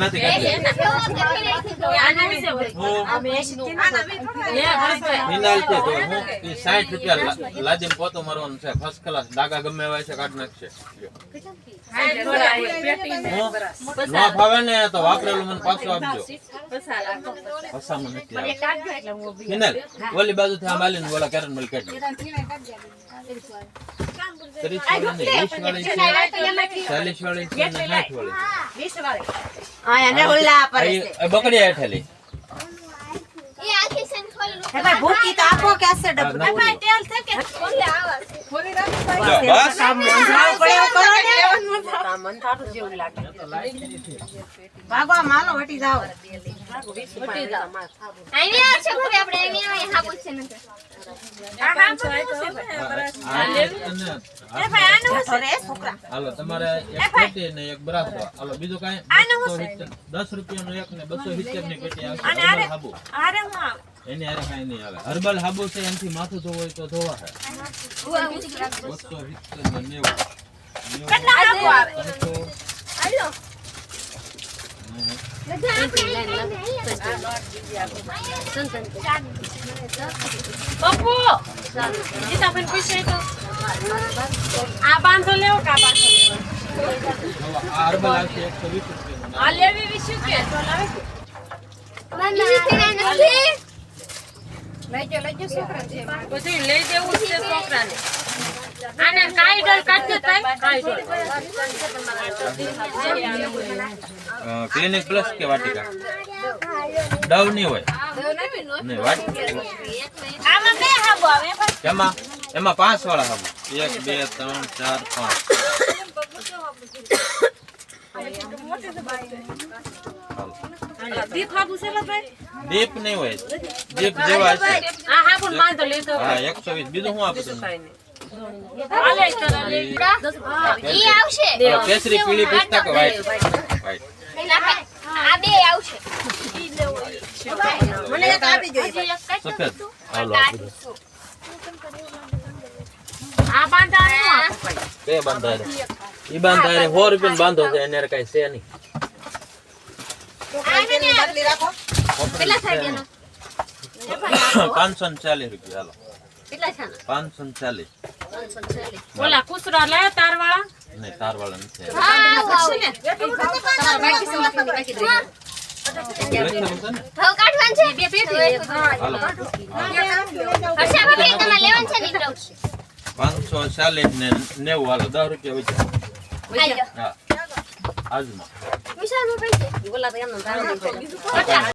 નથી કેટલી ફિનાલ છે તો હું 60 રૂપિયા લાદીને પોતો મારવાનું છે ફર્સ્ટ ક્લાસ ડાગા ગમે એવા છે કાઢ નાખશે ન ફાવે ને તો વાપરેલું મને પાછું આપજો પસામાં નથી આવે ફિનાલ ઓલી બાજુથી આમ આલીને બોલા કેરન મલ કાઢી 30 વાળી નહીં 20 વાળી છે 40 વાળી છે અને 60 વાળી 20 વાળી આને ઓલા પર છે બકડી હેઠેલી એ આખી સેન ખોલી હે ભાઈ ભૂકી તો આપો કે આસે ડબ ભાઈ તેલ છે કે ખોલી આવા ખોલી રાખ બસ કામ મંધાવ પડ્યો કરો ને કામ મંધાવ જેવું લાગે ભાગો માનો વટી જાવ વટી જાવ આઈ આવશે ઘરે આપણે આઈ આઈ હા પૂછે ને આ હા પૂછે એ ભાઈ આનો થોરે છોકરા હાલો તમારે એક પેટી ને એક બ્રાસો હાલો બીજું કાઈ 10 રૂપિયાનો એક ને 270 ની પેટી આવશે હર્બલ હાબુ અરે હું એની હારે કાઈ નહીં આવે હર્બલ હાબુ છે એનથી માથું ધોવું હોય તો ધોવા છે 270 ને 90 કેટલા હાબુ આવે હાલો પપ્પુ ગીતા પણ પૂછે તો આ બાંધો લેવો કા બાંધો આ હર્બલ આવશે 120 રૂપિયાનો આ લેવી વિશું કે તો લાવે બીજી પીને નથી લઈ છોકરા છે બધું લઈ દેવું છે છોકરાને આને કાઈડલ કાઢી થાય કાઈડલ ક્લિનિક પ્લસ કે વાટિકા ડવ નહીં હોય નહીં વાટિકા આમાં બે હાબુ આવે એમાં 5 વાળા હાબુ 1 2 3 4 5 દીપ હાબુ છે ભાઈ દીપ નહીં હોય દીપ જેવા છે આ હાબુ બાંધો લેતો હા 120 બીજું શું આપે તમને આલે કર લે ઈ આવશે કેસરી પીળી પિસ્તા કે વ્હાઈટ આ બે આવશે મને એક આપી જોઈએ સફેદ હાલો આ બાંધા નું આપો ભાઈ બે બાંધારે ઈ બાંધારે 100 રૂપિયા બાંધો છે એને કઈ છે નહીં બદલી રાખો કેટલા થાય બેનો 540 રૂપિયા હાલો કેટલા છે 540 ઓલા કુસરા લે તાર વાળા નહીં તાર વાળા નથી હા આવશે ને તમારા બાકી છે બાકી દે લખેલું છે ને ભાવ કાઢવાનું છે બે પેટી હાલો હર્ષા ભાઈ તમારે લેવાનું છે ને ઈકરાવ 540 ને 90 હાલો 10 રૂપિયા આઈ હા આજમાં વિશાલ ભાઈ પૈસે બોલા તો એમનો ધારો પચાસ